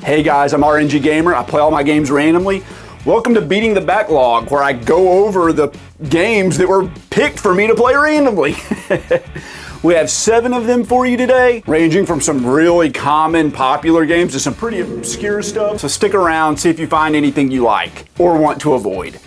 Hey guys, I'm RNG Gamer. I play all my games randomly. Welcome to Beating the Backlog, where I go over the games that were picked for me to play randomly. We have 7 of them for you today, ranging from some really common, popular games to some pretty obscure stuff. So stick around, see if you find anything you like or want to avoid.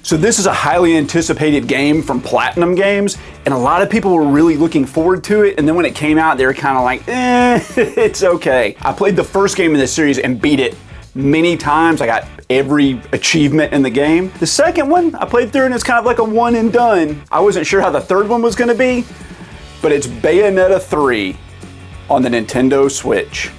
So this is a highly anticipated game from Platinum Games, and a lot of people were really looking forward to it, and then when it came out, they were kind of like, it's okay. I played the first game in this series and beat it many times. I got every achievement in the game. The second one, I played through and it's kind of like a one and done. I wasn't sure how the third one was gonna be, but it's Bayonetta 3 on the Nintendo Switch.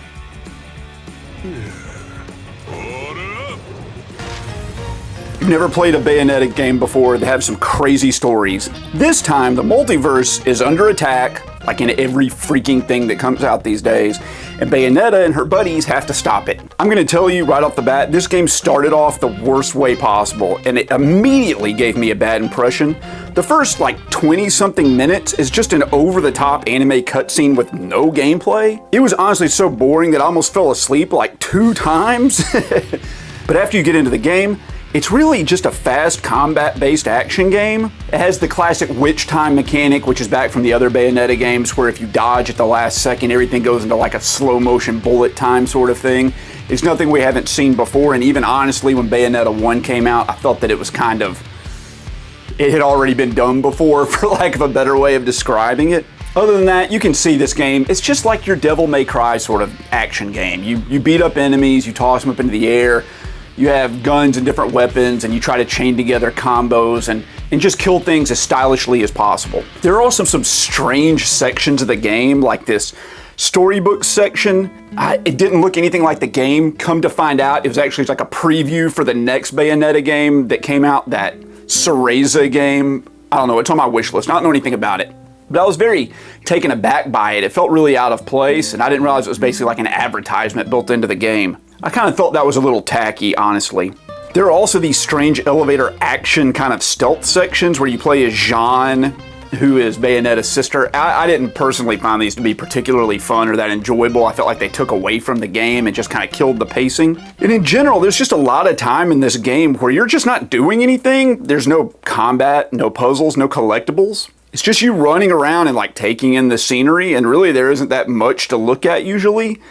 You've never played a Bayonetta game before, they have some crazy stories. This time, the multiverse is under attack, like in every freaking thing that comes out these days, and Bayonetta and her buddies have to stop it. I'm gonna tell you right off the bat, this game started off the worst way possible, and it immediately gave me a bad impression. The first, like, 20-something minutes is just an over-the-top anime cutscene with no gameplay. It was honestly so boring that I almost fell asleep like 2 times. But after you get into the game, it's really just a fast combat-based action game. It has the classic witch time mechanic, which is back from the other Bayonetta games, where if you dodge at the last second, everything goes into like a slow motion bullet time sort of thing. It's nothing we haven't seen before, and even honestly, when Bayonetta 1 came out, I felt that it was kind of, it had already been done before, for lack of a better way of describing it. Other than that, you can see this game, it's just like your Devil May Cry sort of action game. You beat up enemies, you toss them up into the air, you have guns and different weapons, and you try to chain together combos and just kill things as stylishly as possible. There are also some strange sections of the game, like this storybook section. It didn't look anything like the game. Come to find out, it was actually like a preview for the next Bayonetta game that came out, that Cereza game. I don't know, it's on my wish list. I don't know anything about it. But I was very taken aback by it. It felt really out of place, and I didn't realize it was basically like an advertisement built into the game. I kind of thought that was a little tacky, honestly. There are also these strange elevator action kind of stealth sections where you play as Jeanne, who is Bayonetta's sister. I didn't personally find these to be particularly fun or that enjoyable. I felt like they took away from the game and just kind of killed the pacing. And in general, there's just a lot of time in this game where you're just not doing anything. There's no combat, no puzzles, no collectibles. It's just you running around and like taking in the scenery, and really there isn't that much to look at usually.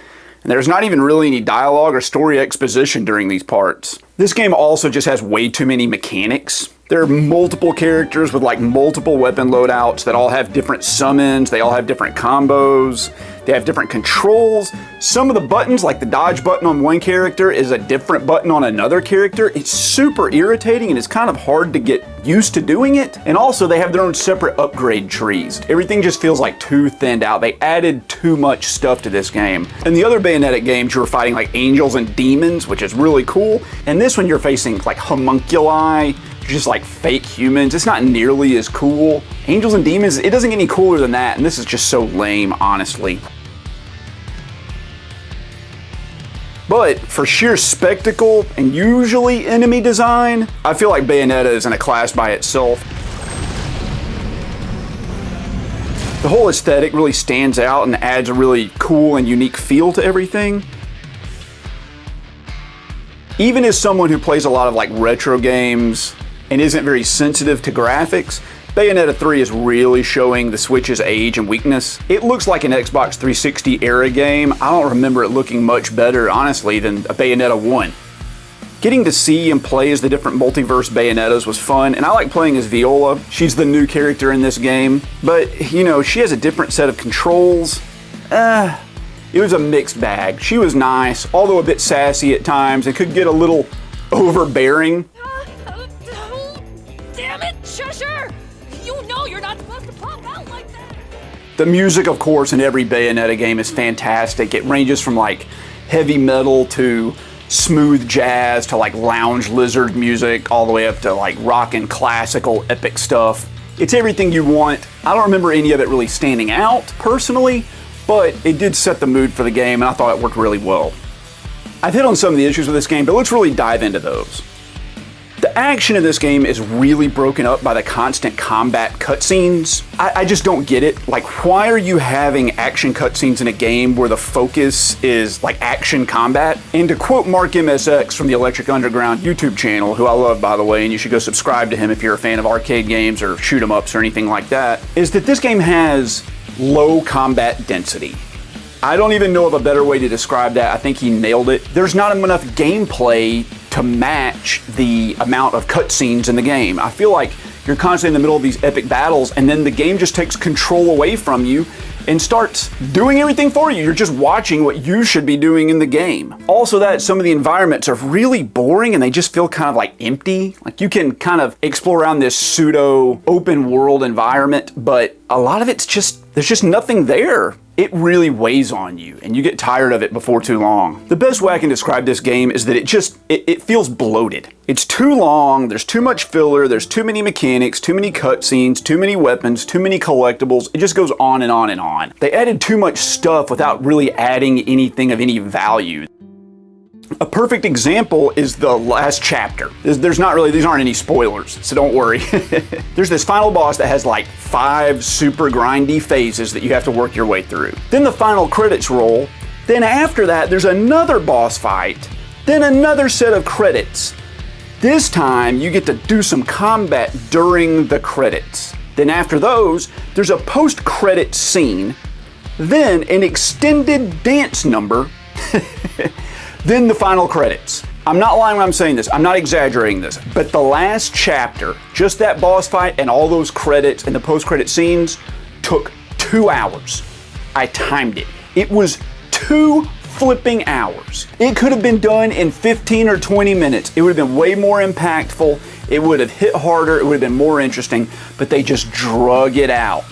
And there's not even really any dialogue or story exposition during these parts. This game also just has way too many mechanics. There are multiple characters with like multiple weapon loadouts that all have different summons, they all have different combos, they have different controls. Some of the buttons, like the dodge button on one character, is a different button on another character. It's super irritating and it's kind of hard to get used to doing it. And also they have their own separate upgrade trees. Everything just feels like too thinned out. They added too much stuff to this game. In the other Bayonetta games, you were fighting like angels and demons, which is really cool. And this one you're facing like homunculi, just like fake humans. It's not nearly as cool. Angels and demons, it doesn't get any cooler than that, and this is just so lame, honestly. But for sheer spectacle and usually enemy design, I feel like Bayonetta is in a class by itself. The whole aesthetic really stands out and adds a really cool and unique feel to everything. Even as someone who plays a lot of like retro games and isn't very sensitive to graphics, Bayonetta 3 is really showing the Switch's age and weakness. It looks like an Xbox 360 era game. I don't remember it looking much better, honestly, than a Bayonetta 1. Getting to see and play as the different multiverse Bayonettas was fun, and I like playing as Viola. She's the new character in this game, but you know, she has a different set of controls. It was a mixed bag. She was nice, although a bit sassy at times, and could get a little overbearing. Damn it, Cheshire! You know you're not supposed to pop out like that! The music, of course, in every Bayonetta game is fantastic. It ranges from like heavy metal to smooth jazz to like lounge lizard music, all the way up to like rock and classical epic stuff. It's everything you want. I don't remember any of it really standing out personally, but it did set the mood for the game, and I thought it worked really well. I've hit on some of the issues with this game, but let's really dive into those. The action in this game is really broken up by the constant combat cutscenes. I just don't get it. Like, why are you having action cutscenes in a game where the focus is like action combat? And to quote Mark MSX from the Electric Underground YouTube channel, who I love by the way, and you should go subscribe to him if you're a fan of arcade games or shoot 'em ups or anything like that, is that this game has low combat density. I don't even know of a better way to describe that. I think he nailed it. There's not enough gameplay to match the amount of cutscenes in the game. I feel like you're constantly in the middle of these epic battles, and then the game just takes control away from you and starts doing everything for you. You're just watching what you should be doing in the game. Also, that some of the environments are really boring and they just feel kind of like empty. Like, you can kind of explore around this pseudo open world environment, but a lot of it's just, there's just nothing there. It really weighs on you and you get tired of it before too long. The best way I can describe this game is that it feels bloated. It's too long, there's too much filler, there's too many mechanics, too many cutscenes, too many weapons, too many collectibles. It just goes on and on and on. They added too much stuff without really adding anything of any value. A perfect example is the last chapter. These aren't any spoilers, so don't worry. There's this final boss that has like 5 super grindy phases that you have to work your way through. Then the final credits roll. Then after that, there's another boss fight. Then another set of credits. This time, you get to do some combat during the credits. Then after those, there's a post-credit scene. Then an extended dance number. Then the final credits. I'm not lying when I'm saying this. I'm not exaggerating this. But the last chapter, just that boss fight and all those credits and the post-credit scenes took 2 hours. I timed it. It was 2 flipping hours. It could have been done in 15 or 20 minutes. It would have been way more impactful. It would have hit harder. It would have been more interesting, but they just drug it out.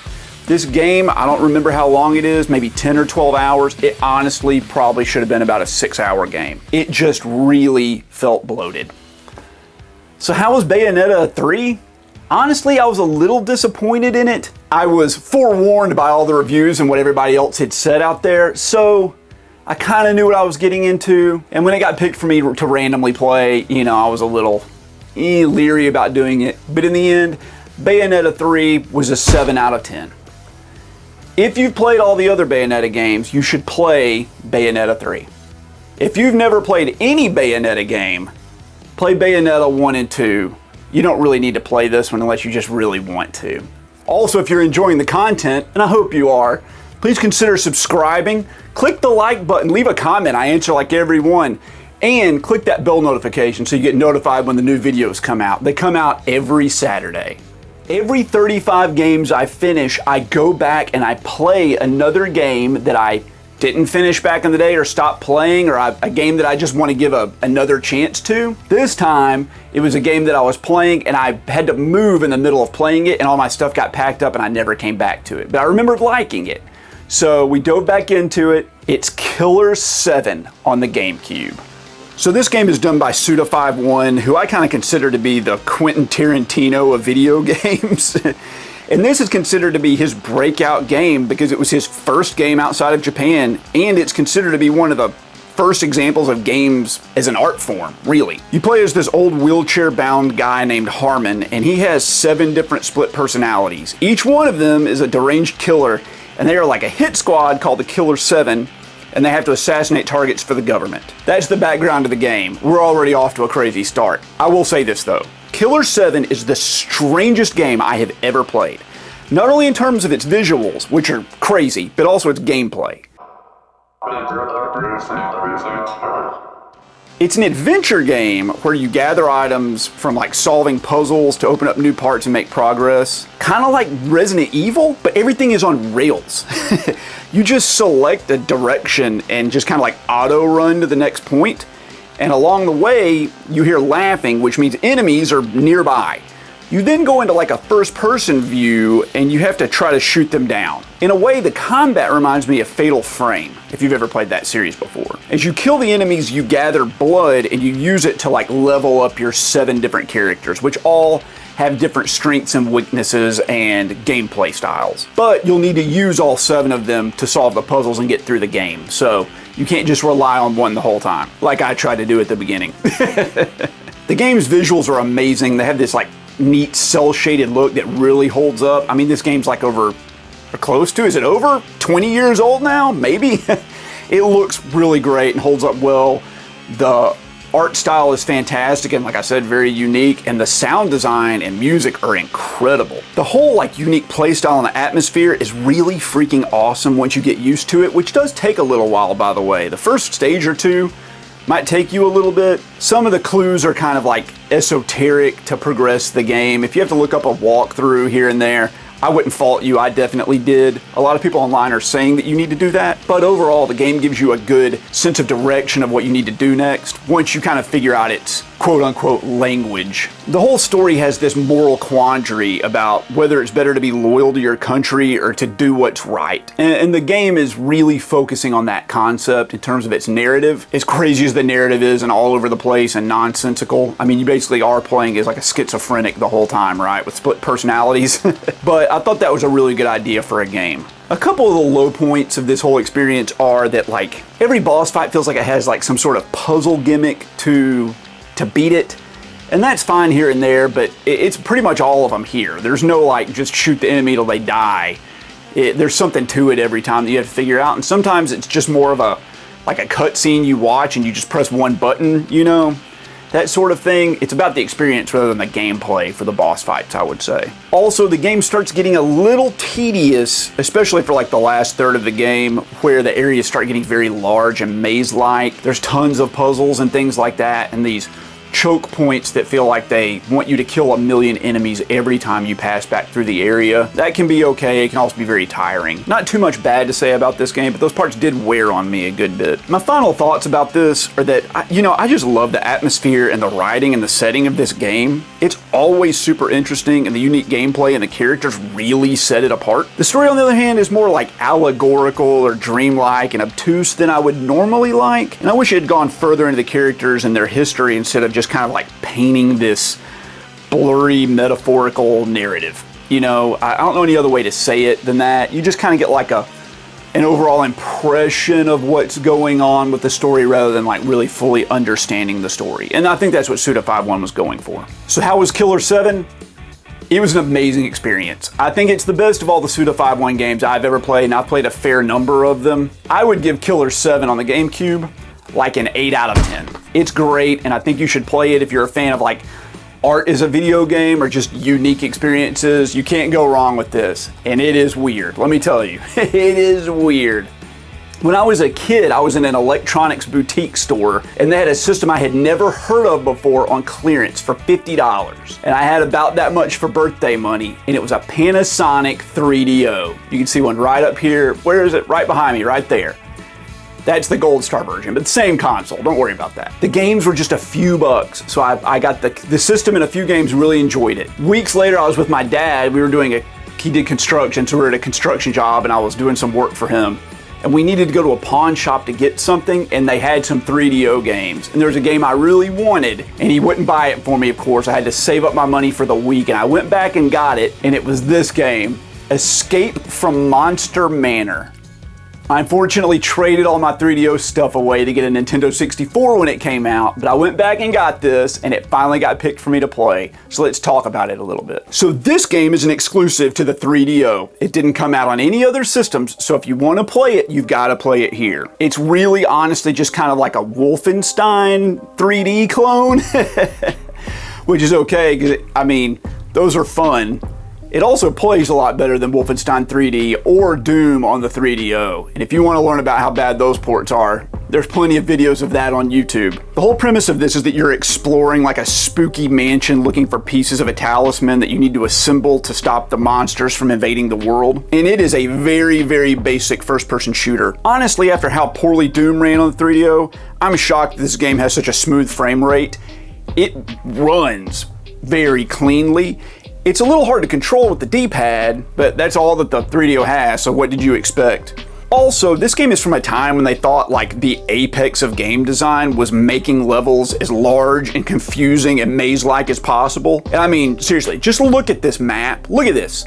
This game, I don't remember how long it is, maybe 10 or 12 hours. It honestly probably should have been about a 6-hour game. It just really felt bloated. So how was Bayonetta 3? Honestly, I was a little disappointed in it. I was forewarned by all the reviews and what everybody else had said out there, so I kind of knew what I was getting into. And when it got picked for me to randomly play, you know, I was a little leery about doing it. But in the end, Bayonetta 3 was a 7 out of 10. If you've played all the other Bayonetta games, you should play Bayonetta 3. If you've never played any Bayonetta game, play Bayonetta 1 and 2. You don't really need to play this one unless you just really want to. Also, if you're enjoying the content, and I hope you are, please consider subscribing. Click the like button, leave a comment. I answer like everyone. And click that bell notification so you get notified when the new videos come out. They come out every Saturday. Every 35 games I finish, I go back and I play another game that I didn't finish back in the day or stopped playing, or a game that I just want to give another chance to. This time, it was a game that I was playing and I had to move in the middle of playing it and all my stuff got packed up and I never came back to it. But I remembered liking it. So we dove back into it. It's Killer 7 on the Gamecube. So this game is done by Suda 51, who I kind of consider to be the Quentin Tarantino of video games. And this is considered to be his breakout game because it was his first game outside of Japan, and it's considered to be one of the first examples of games as an art form, really. You play as this old wheelchair-bound guy named Harmon, and he has 7 different split personalities. Each one of them is a deranged killer, and they are like a hit squad called the Killer 7, and they have to assassinate targets for the government. That's the background of the game. We're already off to a crazy start. I will say this though, Killer 7 is the strangest game I have ever played. Not only in terms of its visuals, which are crazy, but also its gameplay. It's an adventure game where you gather items from like solving puzzles to open up new parts and make progress. Kind of like Resident Evil, but everything is on rails. You just select a direction and just kind of like auto run to the next point. And along the way, you hear laughing, which means enemies are nearby. You then go into like a first-person view and you have to try to shoot them down. In a way, the combat reminds me of Fatal Frame, if you've ever played that series before. As you kill the enemies, you gather blood and you use it to like level up your 7 different characters, which all have different strengths and weaknesses and gameplay styles. But you'll need to use all 7 of them to solve the puzzles and get through the game. So you can't just rely on one the whole time, like I tried to do at the beginning. The game's visuals are amazing. They have this like neat cel-shaded look that really holds up. I mean, this game's like over, or close to, is it over 20 years old now? Maybe? It looks really great and holds up well. The art style is fantastic and, like I said, very unique, and the sound design and music are incredible. The whole like unique playstyle and the atmosphere is really freaking awesome once you get used to it, which does take a little while, by the way. The first stage or two might take you a little bit. Some of the clues are kind of like esoteric to progress the game. If you have to look up a walkthrough here and there, I wouldn't fault you, I definitely did. A lot of people online are saying that you need to do that, but overall the game gives you a good sense of direction of what you need to do next once you kind of figure out its quote-unquote language. The whole story has this moral quandary about whether it's better to be loyal to your country or to do what's right. And the game is really focusing on that concept in terms of its narrative. As crazy as the narrative is and all over the place and nonsensical, I mean, you basically are playing as like a schizophrenic the whole time, right? With split personalities. But I thought that was a really good idea for a game. A couple of the low points of this whole experience are that like every boss fight feels like it has like some sort of puzzle gimmick to beat it. And that's fine here and there, but it's pretty much all of them here. There's no like just shoot the enemy till they die. There's something to it every time that you have to figure out. And sometimes it's just more of a like a cutscene you watch and you just press one button, you know? That sort of thing. It's about the experience rather than the gameplay for the boss fights, I would say. Also, the game starts getting a little tedious, especially for like the last third of the game, where the areas start getting very large and maze-like. There's tons of puzzles and things like that, and these choke points that feel like they want you to kill a million enemies every time you pass back through the area. That can be okay, it can also be very tiring. Not too much bad to say about this game, but those parts did wear on me a good bit. My final thoughts about this are that, I just love the atmosphere and the writing and the setting of this game. It's always super interesting, and the unique gameplay and the characters really set it apart. The story, on the other hand, is more like allegorical or dreamlike and obtuse than I would normally like, and I wish it had gone further into the characters and their history instead of just kind of like painting this blurry metaphorical narrative. I don't know any other way to say it than that. You just kind of get like an overall impression of what's going on with the story rather than like really fully understanding the story. And I think that's what Suda 5.1 was going for. So how was Killer 7? It was an amazing experience. I think it's the best of all the Suda 5.1 games I've ever played, and I've played a fair number of them. I would give Killer 7 on the Gamecube like an 8 out of 10. It's great, and I think you should play it if you're a fan of like art as a video game or just unique experiences. You can't go wrong with this, and it is weird. Let me tell you, it is weird. When I was a kid, I was in an electronics boutique store, and they had a system I had never heard of before on clearance for $50. And I had about that much for birthday money, and it was a Panasonic 3DO. You can see one right up here. Where is it? Right behind me, right there. That's the Gold Star version, but the same console, don't worry about that. The games were just a few bucks, so I got the system and a few games, really enjoyed it. Weeks later, I was with my dad. We were doing he did construction, so we were at a construction job, and I was doing some work for him. And we needed to go to a pawn shop to get something, and they had some 3DO games. And there was a game I really wanted, and he wouldn't buy it for me, of course. I had to save up my money for the week, and I went back and got it, and it was this game, Escape from Monster Manor. I unfortunately traded all my 3DO stuff away to get a Nintendo 64 when it came out, but I went back and got this, and it finally got picked for me to play. So let's talk about it a little bit. So this game is an exclusive to the 3DO. It didn't come out on any other systems, so if you want to play it, you've got to play it here. It's really honestly just kind of like a Wolfenstein 3D clone, which is okay, because those are fun. It also plays a lot better than Wolfenstein 3D or Doom on the 3DO. And if you want to learn about how bad those ports are, there's plenty of videos of that on YouTube. The whole premise of this is that you're exploring like a spooky mansion looking for pieces of a talisman that you need to assemble to stop the monsters from invading the world. And it is a very, very basic first-person shooter. Honestly, after how poorly Doom ran on the 3DO, I'm shocked this game has such a smooth frame rate. It runs very cleanly. It's a little hard to control with the D-pad, but that's all that the 3DO has, so what did you expect? Also, this game is from a time when they thought like the apex of game design was making levels as large and confusing and maze-like as possible. And I mean, seriously, just look at this map. Look at this.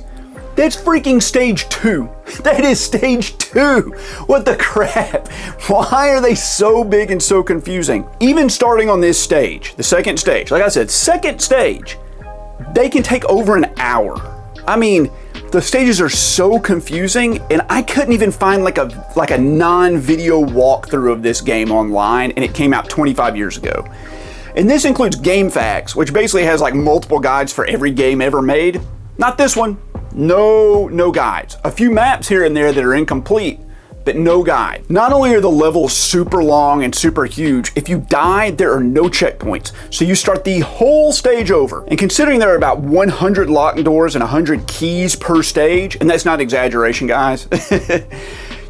That's freaking stage 2. That is stage 2. What the crap? Why are they so big and so confusing? Even starting on this stage, the second stage, like I said, second stage, they can take over an hour. I mean, the stages are so confusing, and I couldn't even find like a non-video walkthrough of this game online, and it came out 25 years ago. And this includes GameFAQs, which basically has like multiple guides for every game ever made. Not this one. No guides. A few maps here and there that are incomplete, but no guide. Not only are the levels super long and super huge, if you die, there are no checkpoints. So you start the whole stage over. And considering there are about 100 locked doors and 100 keys per stage, and that's not exaggeration, guys,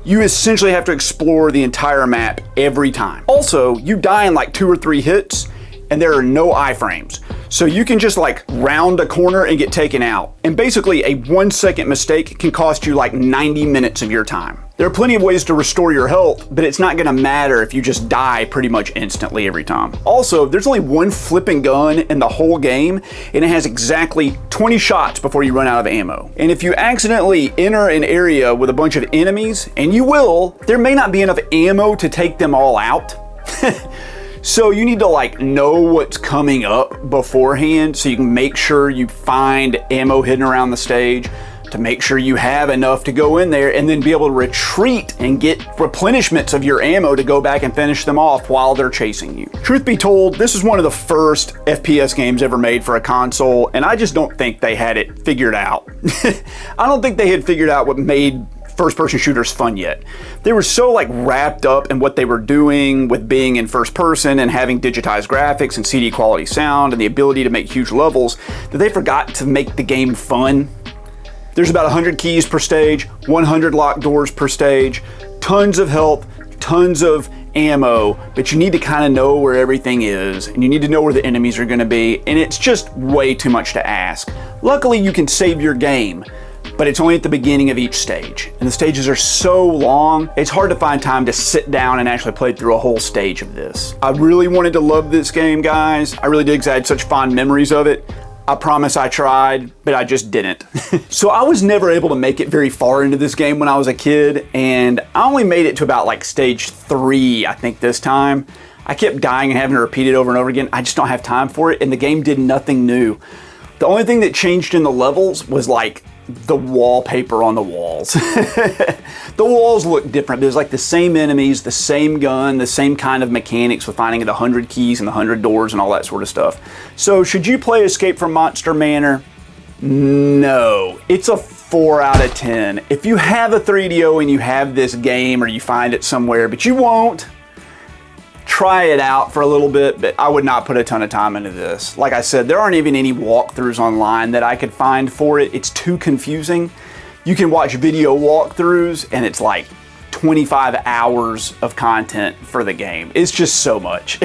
you essentially have to explore the entire map every time. Also, you die in like 2 or 3 hits, and there are no iframes. So you can just like round a corner and get taken out. And basically a 1-second mistake can cost you like 90 minutes of your time. There are plenty of ways to restore your health, but it's not gonna matter if you just die pretty much instantly every time. Also, there's only one flipping gun in the whole game, and it has exactly 20 shots before you run out of ammo. And if you accidentally enter an area with a bunch of enemies, and you will, there may not be enough ammo to take them all out. So you need to like know what's coming up beforehand so you can make sure you find ammo hidden around the stage, to make sure you have enough to go in there and then be able to retreat and get replenishments of your ammo to go back and finish them off while they're chasing you. Truth be told, this is one of the first FPS games ever made for a console, and I just don't think they had it figured out. I don't think they had figured out what made first-person shooters fun yet. They were so like wrapped up in what they were doing with being in first person and having digitized graphics and CD quality sound and the ability to make huge levels that they forgot to make the game fun. There's about 100 keys per stage, 100 locked doors per stage, tons of health, tons of ammo, but you need to kind of know where everything is, and you need to know where the enemies are going to be, and it's just way too much to ask. Luckily, you can save your game, but it's only at the beginning of each stage. And the stages are so long, it's hard to find time to sit down and actually play through a whole stage of this. I really wanted to love this game, guys. I really did, because I had such fond memories of it. I promise I tried, but I just didn't. So I was never able to make it very far into this game when I was a kid, and I only made it to about like stage 3, I think this time. I kept dying and having to repeat it over and over again. I just don't have time for it, and the game did nothing new. The only thing that changed in the levels was like the wallpaper on the walls. The walls look different. There's like the same enemies, the same gun, the same kind of mechanics with finding the 100 keys and the 100 doors and all that sort of stuff. So should you play Escape from Monster Manor? No. It's a 4 out of 10. If you have a 3DO and you have this game or you find it somewhere, but you won't, try it out for a little bit, but I would not put a ton of time into this. Like I said, there aren't even any walkthroughs online that I could find for it. It's too confusing. You can watch video walkthroughs and it's like 25 hours of content for the game. It's just so much.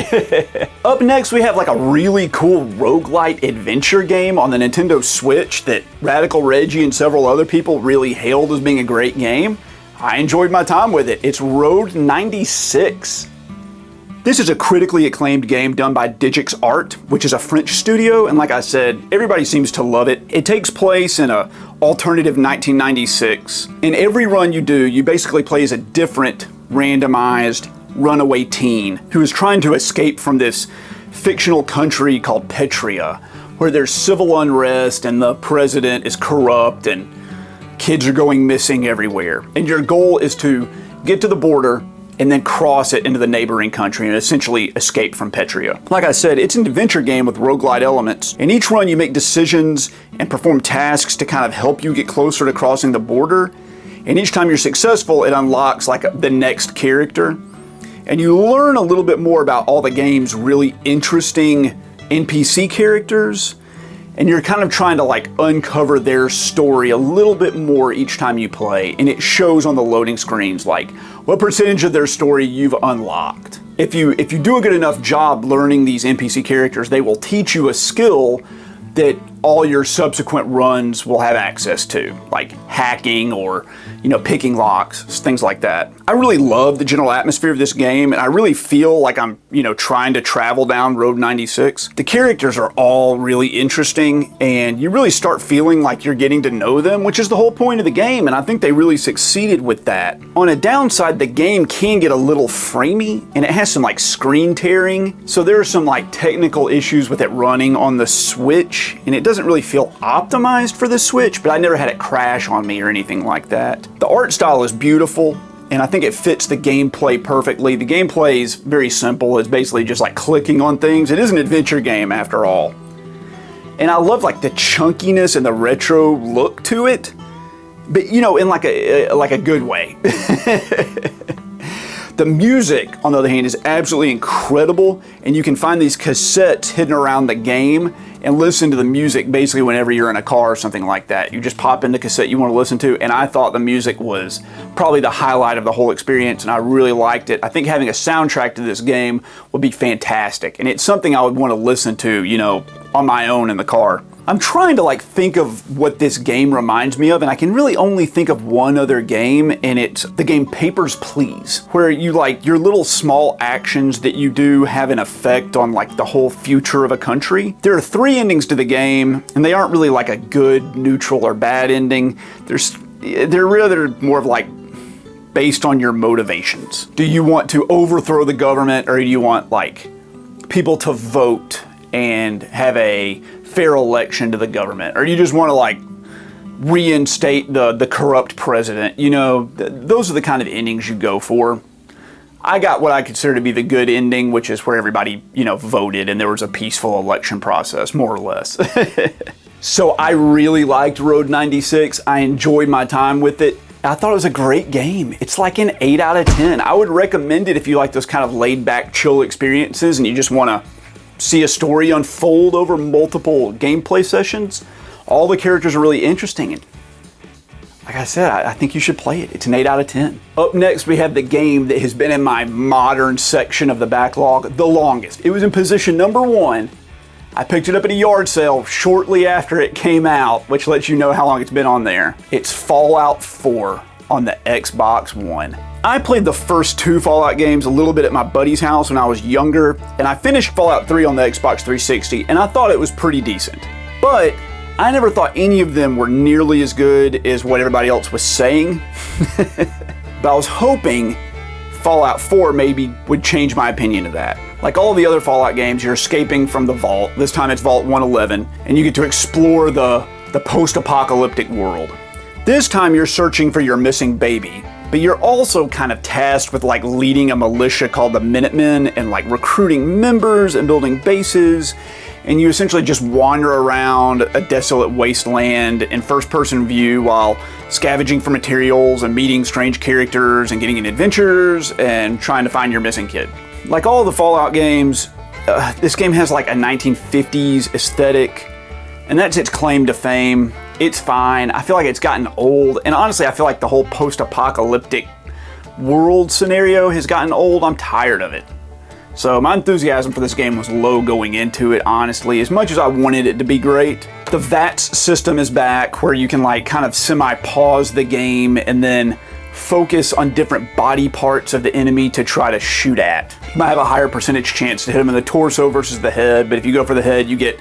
Up next, we have like a really cool roguelite adventure game on the Nintendo Switch that Radical Reggie and several other people really hailed as being a great game. I enjoyed my time with it. It's Road 96. This is a critically acclaimed game done by Digix Art, which is a French studio, and like I said, everybody seems to love it. It takes place in an alternative 1996. In every run you do, you basically play as a different randomized runaway teen who is trying to escape from this fictional country called Petria, where there's civil unrest and the president is corrupt and kids are going missing everywhere. And your goal is to get to the border and then cross it into the neighboring country and essentially escape from Petria. Like I said, it's an adventure game with roguelite elements. In each run, you make decisions and perform tasks to kind of help you get closer to crossing the border. And each time you're successful, it unlocks like the next character. And you learn a little bit more about all the game's really interesting NPC characters. And you're kind of trying to like uncover their story a little bit more each time you play, and it shows on the loading screens like what percentage of their story you've unlocked. If you do a good enough job learning these NPC characters, they will teach you a skill that all your subsequent runs will have access to, like hacking or, picking locks, things like that. I really love the general atmosphere of this game, and I really feel like I'm, trying to travel down Road 96. The characters are all really interesting, and you really start feeling like you're getting to know them, which is the whole point of the game, and I think they really succeeded with that. On a downside, the game can get a little framey, and it has some like screen tearing, so there are some like technical issues with it running on the Switch, and it doesn't really feel optimized for the Switch, but I never had it crash on me or anything like that. The art style is beautiful, and I think it fits the gameplay perfectly. The gameplay is very simple. It's basically just like clicking on things. It is an adventure game after all. And I love like the chunkiness and the retro look to it, but in like a good way. The music, on the other hand, is absolutely incredible, and you can find these cassettes hidden around the game and listen to the music basically whenever you're in a car or something like that. You just pop in the cassette you want to listen to, and I thought the music was probably the highlight of the whole experience, and I really liked it. I think having a soundtrack to this game would be fantastic, and it's something I would want to listen to, on my own in the car. I'm trying to like think of what this game reminds me of, and I can really only think of one other game, and it's the game Papers, Please, where you like your little small actions that you do have an effect on like the whole future of a country. There are 3 endings to the game, and they aren't really like a good, neutral, or bad ending. They're rather more of like based on your motivations. Do you want to overthrow the government, or do you want like people to vote and have a fair election to the government, or you just want to like reinstate the corrupt president? Those are the kind of endings you go for. I got what I consider to be the good ending, which is where everybody voted and there was a peaceful election process, more or less. So I really liked Road 96. I enjoyed my time with it. I thought it was a great game. It's like an 8 out of 10. I would recommend it if you like those kind of laid back, chill experiences and you just want to see a story unfold over multiple gameplay sessions. All the characters are really interesting, and like I said, I think you should play it. It's an 8 out of 10. Up next, we have the game that has been in my modern section of the backlog the longest. It was in position number 1. I picked it up at a yard sale shortly after it came out, which lets you know how long it's been on there. It's Fallout 4 on the Xbox One. I played the first 2 Fallout games a little bit at my buddy's house when I was younger, and I finished Fallout 3 on the Xbox 360, and I thought it was pretty decent. But I never thought any of them were nearly as good as what everybody else was saying. But I was hoping Fallout 4 maybe would change my opinion of that. Like all the other Fallout games, you're escaping from the vault. This time it's Vault 111, and you get to explore the post-apocalyptic world. This time you're searching for your missing baby, but you're also kind of tasked with like leading a militia called the Minutemen and like recruiting members and building bases, and you essentially just wander around a desolate wasteland in first-person view while scavenging for materials and meeting strange characters and getting in adventures and trying to find your missing kid. Like all the Fallout games, this game has like a 1950s aesthetic, and that's its claim to fame. It's fine. I feel like it's gotten old, and honestly I feel like the whole post-apocalyptic world scenario has gotten old. I'm tired of it. So my enthusiasm for this game was low going into it, honestly, as much as I wanted it to be great. The VATS system is back, where you can like kind of semi-pause the game and then focus on different body parts of the enemy to try to shoot at. You might have a higher percentage chance to hit them in the torso versus the head, but if you go for the head, you get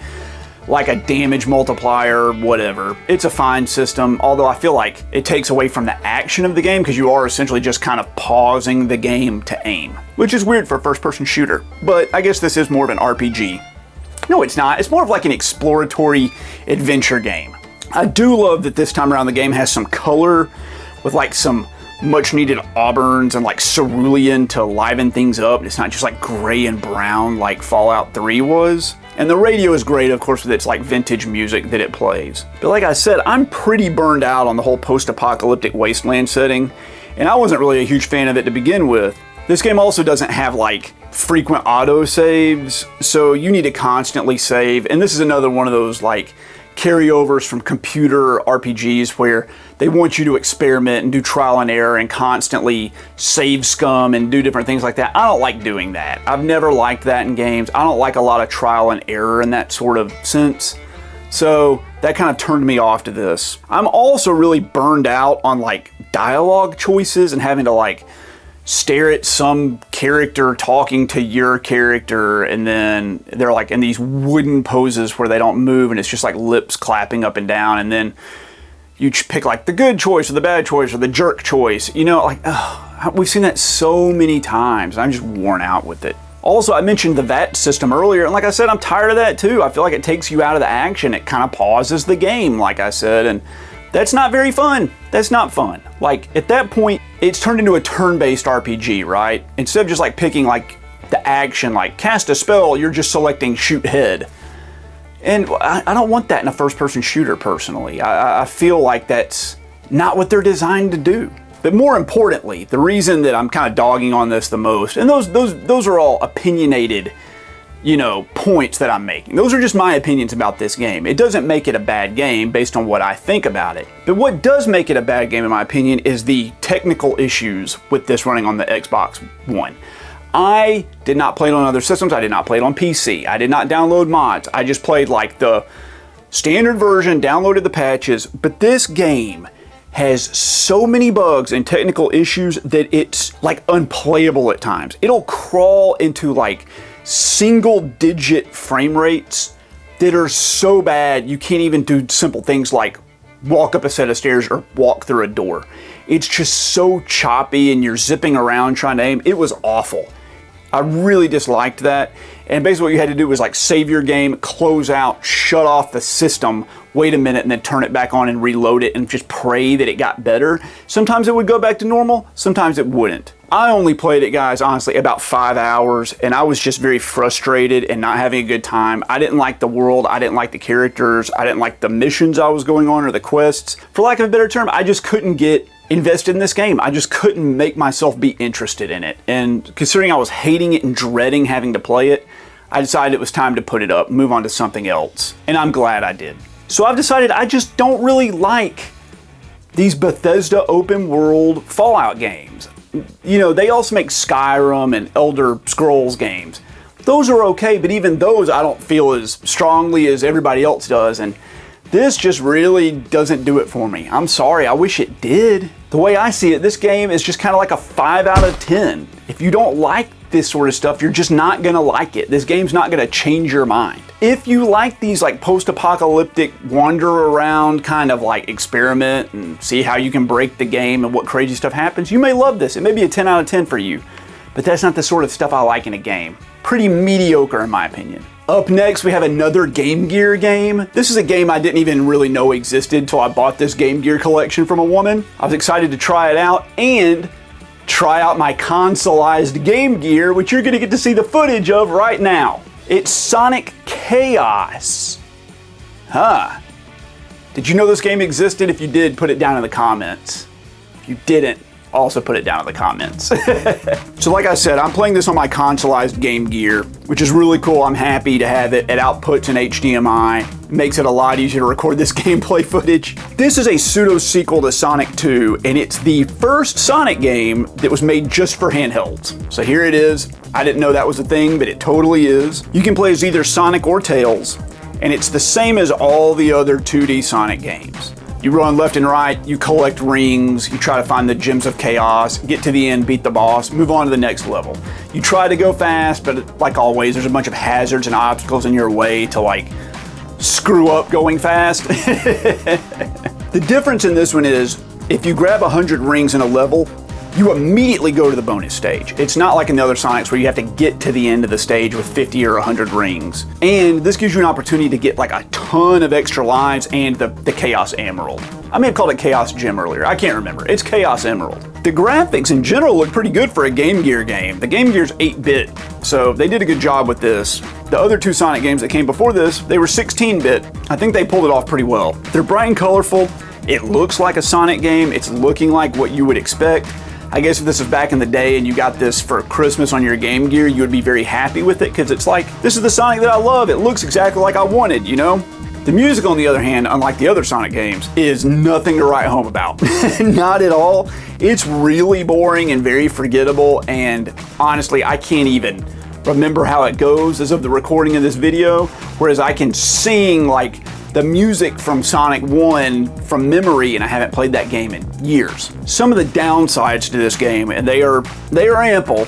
like a damage multiplier, whatever. It's a fine system, although I feel like it takes away from the action of the game because you are essentially just kind of pausing the game to aim, which is weird for a first-person shooter, but I guess this is more of an RPG. No, it's not. It's more of like an exploratory adventure game. I do love that this time around the game has some color with like some much-needed auburns and like cerulean to liven things up. It's not just like gray and brown like Fallout 3 was. And the radio is great, of course, with its like vintage music that it plays. But like I said, I'm pretty burned out on the whole post-apocalyptic wasteland setting, and I wasn't really a huge fan of it to begin with. This game also doesn't have like frequent auto saves, so you need to constantly save, and this is another one of those like carryovers from computer RPGs where they want you to experiment and do trial and error and constantly save scum and do different things like that. I don't like doing that. I've never liked that in games. I don't like a lot of trial and error in that sort of sense. So that kind of turned me off to this. I'm also really burned out on like dialogue choices and having to like stare at some character talking to your character, and then they're like in these wooden poses where they don't move and it's just like lips clapping up and down, and then you pick like the good choice or the bad choice or the jerk choice. You know, like, we've seen that so many times and I'm just worn out with it. Also, I mentioned the VAT system earlier, and like I said, I'm tired of that too. I feel like it takes you out of the action. It kind of pauses the game, like I said, and that's not very fun. That's not fun. Like, at that point, it's turned into a turn-based RPG, right? Instead of just like picking like the action, like cast a spell, you're just selecting shoot head. And I don't want that in a first-person shooter, personally. I feel like that's not what they're designed to do. But more importantly, the reason that I'm kind of dogging on this the most, and those are all opinionated, you know, points that I'm making. Those are just my opinions about this game. It doesn't make it a bad game based on what I think about it. But what does make it a bad game, in my opinion, is the technical issues with this running on the Xbox One. I did not play it on other systems. I did not play it on PC. I did not download mods. I just played like the standard version, downloaded the patches. But this game has so many bugs and technical issues that it's like unplayable at times. It'll crawl into like single-digit frame rates that are so bad you can't even do simple things like walk up a set of stairs or walk through a door. It's just so choppy and you're zipping around trying to aim. It was awful. I really disliked that. And basically what you had to do was like save your game, close out, shut off the system, wait a minute, and then turn it back on and reload it and just pray that it got better. Sometimes it would go back to normal, sometimes it wouldn't. I only played it, guys, honestly, about 5 hours, and I was just very frustrated and not having a good time. I didn't like the world, I didn't like the characters, I didn't like the missions I was going on or the quests. For lack of a better term, I just couldn't get invested in this game. I just couldn't make myself be interested in it. And considering I was hating it and dreading having to play it, I decided it was time to put it up, move on to something else. And I'm glad I did. So I've decided I just don't really like these Bethesda open world Fallout games. You know, they also make Skyrim and Elder Scrolls games. Those are okay, but even those I don't feel as strongly as everybody else does. And this just really doesn't do it for me. I'm sorry, I wish it did. The way I see it, this game is just kind of like a 5 out of 10. If you don't like this sort of stuff, you're just not gonna like it. This game's not gonna change your mind. If you like these like post-apocalyptic wander around kind of like experiment and see how you can break the game and what crazy stuff happens, you may love this. It may be a 10 out of 10 for you, but that's not the sort of stuff I like in a game. Pretty mediocre in my opinion. Up next, we have another Game Gear game. This is a game I didn't even really know existed until I bought this Game Gear collection from a woman. I was excited to try it out and try out my consoleized Game Gear, which you're gonna get to see the footage of right now. It's Sonic Chaos. Huh. Did you know this game existed? If you did, put it down in the comments. If you didn't, also put it down in the comments. So like I said, I'm playing this on my consoleized Game Gear, which is really cool. I'm happy to have it. It outputs an HDMI. It makes it a lot easier to record this gameplay footage. This is a pseudo sequel to Sonic 2, and it's the first Sonic game that was made just for handhelds. So here it is. I didn't know that was a thing, but it totally is. You can play as either Sonic or Tails, and it's the same as all the other 2D Sonic games. You run left and right, you collect rings, you try to find the gems of chaos, get to the end, beat the boss, move on to the next level. You try to go fast, but like always, there's a bunch of hazards and obstacles in your way to like screw up going fast. The difference in this one is if you grab 100 rings in a level, you immediately go to the bonus stage. It's not like in the other Sonics where you have to get to the end of the stage with 50 or 100 rings. And this gives you an opportunity to get like a ton of extra lives and the Chaos Emerald. I may have called it Chaos Gem earlier, I can't remember. It's Chaos Emerald. The graphics in general look pretty good for a Game Gear game. The Game Gear's 8-bit, so they did a good job with this. The other two Sonic games that came before this, they were 16-bit. I think they pulled it off pretty well. They're bright and colorful. It looks like a Sonic game. It's looking like what you would expect. I guess if this was back in the day and you got this for Christmas on your Game Gear, you would be very happy with it because it's like, this is the Sonic that I love. It looks exactly like I wanted, you know? The music, on the other hand, unlike the other Sonic games, is nothing to write home about. Not at all. It's really boring and very forgettable, and honestly, I can't even remember how it goes as of the recording of this video, whereas I can sing like the music from Sonic 1 from memory, and I haven't played that game in years. Some of the downsides to this game, and they are ample,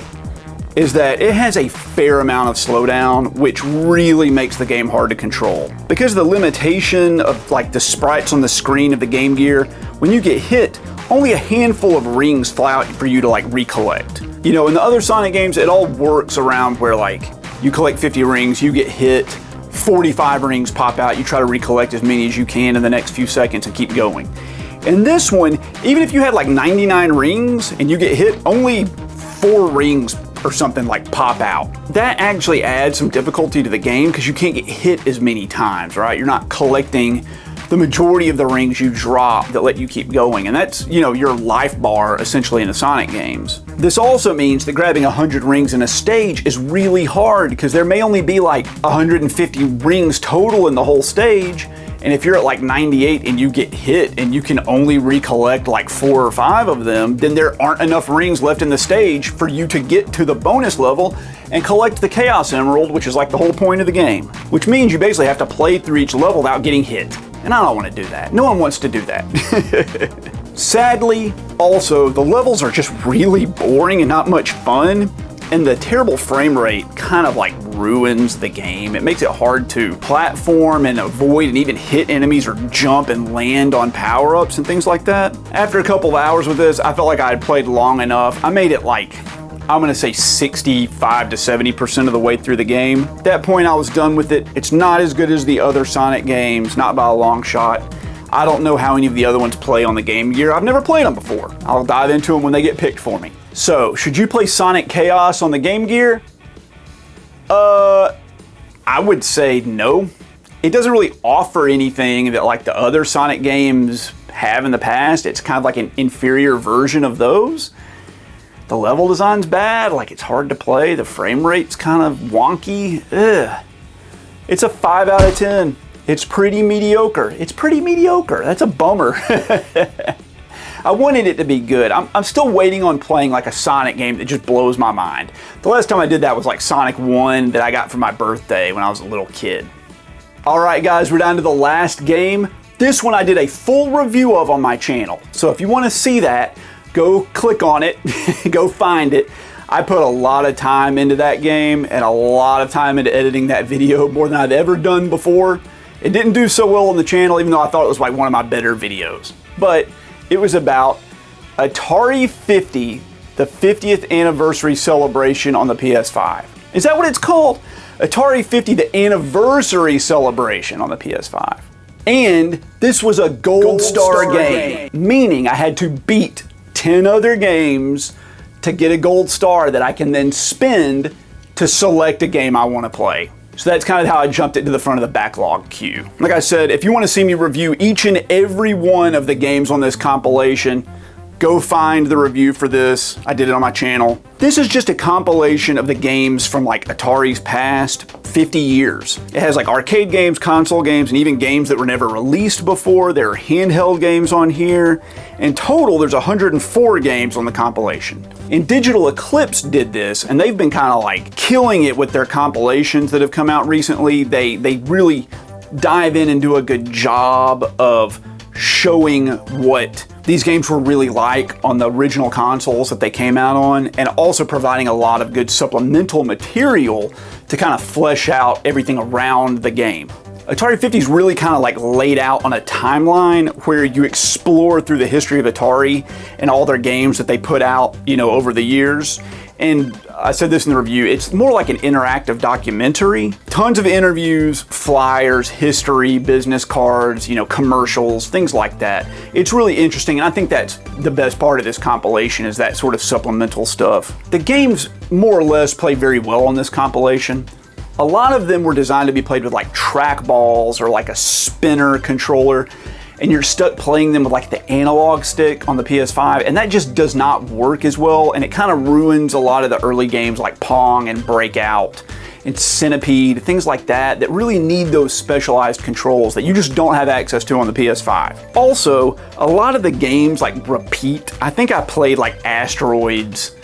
is that it has a fair amount of slowdown, which really makes the game hard to control. Because of the limitation of like the sprites on the screen of the Game Gear, when you get hit, only a handful of rings fly out for you to like recollect. You know, in the other Sonic games, it all works around where like you collect 50 rings, you get hit, 45 rings pop out, you try to recollect as many as you can in the next few seconds and keep going. In this one, even if you had like 99 rings and you get hit, only 4 rings or something like pop out. That actually adds some difficulty to the game because you can't get hit as many times, right? You're not collecting the majority of the rings you drop that let you keep going. And that's, you know, your life bar essentially in the Sonic games. This also means that grabbing 100 rings in a stage is really hard because there may only be like 150 rings total in the whole stage. And if you're at like 98 and you get hit and you can only recollect like 4 or 5 of them, then there aren't enough rings left in the stage for you to get to the bonus level and collect the Chaos Emerald, which is like the whole point of the game. Which means you basically have to play through each level without getting hit. And I don't want to do that. No one wants to do that. Sadly, also, the levels are just really boring and not much fun. And the terrible frame rate kind of like ruins the game. It makes it hard to platform and avoid and even hit enemies or jump and land on power-ups and things like that. After a couple of hours with this, I felt like I had played long enough. I made it like, I'm gonna say 65 to 70% of the way through the game. At that point, I was done with it. It's not as good as the other Sonic games, not by a long shot. I don't know how any of the other ones play on the Game Gear. I've never played them before. I'll dive into them when they get picked for me. So, should you play Sonic Chaos on the Game Gear? I would say no. It doesn't really offer anything that like the other Sonic games have in the past. It's kind of like an inferior version of those. The level design's bad, like it's hard to play. The frame rate's kind of wonky. Ugh. It's a 5 out of 10. It's pretty mediocre. It's pretty mediocre. That's a bummer. I wanted it to be good. I'm still waiting on playing like a Sonic game that just blows my mind. The last time I did that was like Sonic 1 that I got for my birthday when I was a little kid. All right, guys, we're down to the last game. This one I did a full review of on my channel. So if you want to see that, go click on it, go find it. I put a lot of time into that game and a lot of time into editing that video, more than I've ever done before. It didn't do so well on the channel, even though I thought it was like one of my better videos. But it was about Atari 50, the 50th anniversary celebration on the PS5. Is that what it's called? Atari 50, the anniversary celebration on the PS5. And this was a gold star game, meaning I had to beat 10 other games to get a gold star that I can then spend to select a game I want to play. So that's kind of how I jumped it to the front of the backlog queue. Like I said, if you want to see me review each and every one of the games on this compilation, go find the review for this. I did it on my channel. This is just a compilation of the games from like Atari's past 50 years. It has like arcade games, console games, and even games that were never released before. There are handheld games on here. In total, there's 104 games on the compilation. And Digital Eclipse did this, and they've been kind of like killing it with their compilations that have come out recently. They really dive in and do a good job of showing what these games were really like on the original consoles that they came out on, and also providing a lot of good supplemental material to kind of flesh out everything around the game. Atari 50 is really kind of like laid out on a timeline where you explore through the history of Atari and all their games that they put out, you know, over the years. And I said this in the review, it's more like an interactive documentary. Tons of interviews, flyers, history, business cards, you know, commercials, things like that. It's really interesting, and I think that's the best part of this compilation, is that sort of supplemental stuff. The games more or less play very well on this compilation. A lot of them were designed to be played with like trackballs or like a spinner controller, and you're stuck playing them with like the analog stick on the PS5, and that just does not work as well, and it kind of ruins a lot of the early games like Pong and Breakout and Centipede, things like that, that really need those specialized controls that you just don't have access to on the PS5. Also, a lot of the games like repeat. I think I played like Asteroids,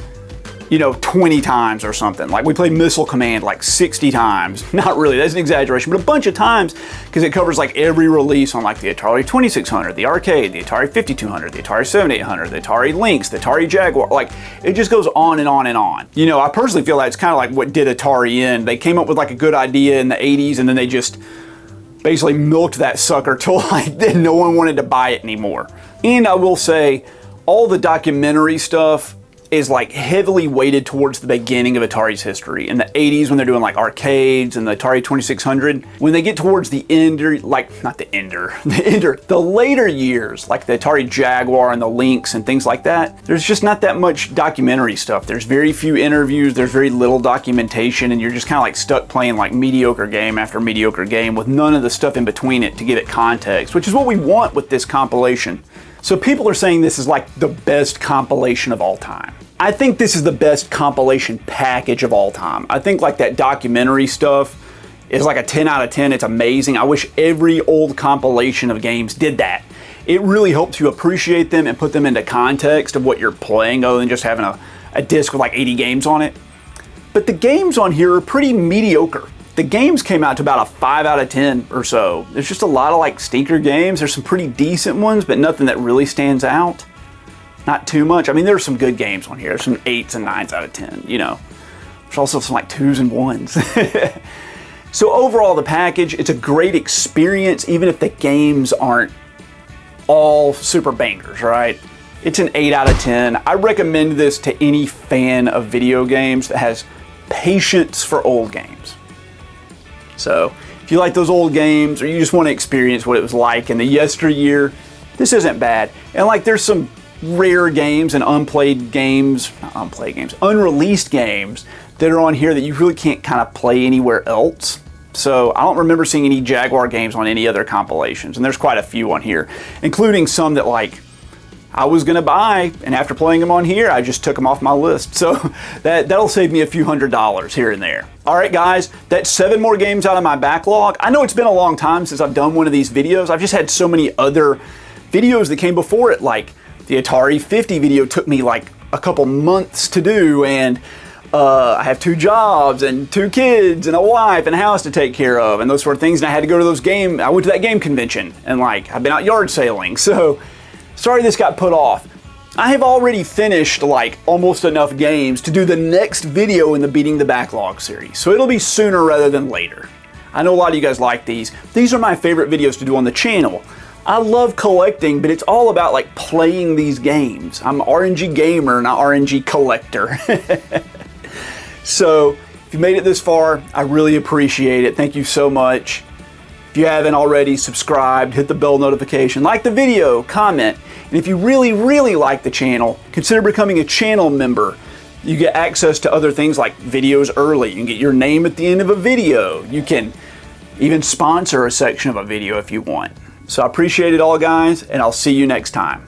you know, 20 times or something. Like we played Missile Command like 60 times. Not really, that's an exaggeration, but a bunch of times because it covers like every release on like the Atari 2600, the arcade, the Atari 5200, the Atari 7800, the Atari Lynx, the Atari Jaguar. Like it just goes on and on and on. You know, I personally feel like it's kind of like what did Atari in. They came up with like a good idea in the 80s and then they just basically milked that sucker till like then no one wanted to buy it anymore. And I will say, all the documentary stuff is like heavily weighted towards the beginning of Atari's history. In the 80s when they're doing like arcades and the Atari 2600, when they get towards the ender, like not the ender, the later years, like the Atari Jaguar and the Lynx and things like that, there's just not that much documentary stuff. There's very few interviews, there's very little documentation, and you're just kind of like stuck playing like mediocre game after mediocre game with none of the stuff in between it to give it context, which is what we want with this compilation. So people are saying this is like the best compilation of all time. I think this is the best compilation package of all time. I think like that documentary stuff is like a 10 out of 10. It's amazing. I wish every old compilation of games did that. It really helps you appreciate them and put them into context of what you're playing other than just having a disc with like 80 games on it. But the games on here are pretty mediocre. The games came out to about a 5 out of 10 or so. There's just a lot of like stinker games. There's some pretty decent ones, but nothing that really stands out. Not too much. I mean, there's some good games on here. There's some 8s and 9s out of 10, you know. There's also some like 2s and 1s. So overall, the package, it's a great experience, even if the games aren't all super bangers, right? It's an 8 out of 10. I recommend this to any fan of video games that has patience for old games. So if you like those old games or you just want to experience what it was like in the yesteryear, this isn't bad. And like there's some rare games and unreleased games that are on here that you really can't kind of play anywhere else. So I don't remember seeing any Jaguar games on any other compilations, and there's quite a few on here, including some that like I was gonna buy, and after playing them on here, I just took them off my list. So that'll save me a few $100s here and there. All right, guys, that's 7 more games out of my backlog. I know it's been a long time since I've done one of these videos. I've just had so many other videos that came before it, like the Atari 50 video took me like a couple months to do, and I have 2 jobs and 2 kids and a wife and a house to take care of and those sort of things, and I had to go to I went to that game convention, and like I've been out yard sailing, so sorry this got put off. I have already finished like almost enough games to do the next video in the Beating the Backlog series, so it'll be sooner rather than later. I know a lot of you guys like these. These are my favorite videos to do on the channel. I love collecting, but it's all about like playing these games. I'm an RNG gamer, not RNG collector. So if you made it this far, I really appreciate it. Thank you so much. If you haven't already, subscribed, hit the bell notification, like the video, comment. And if you really, really like the channel, consider becoming a channel member. You get access to other things like videos early. You can get your name at the end of a video. You can even sponsor a section of a video if you want. So I appreciate it all, guys, and I'll see you next time.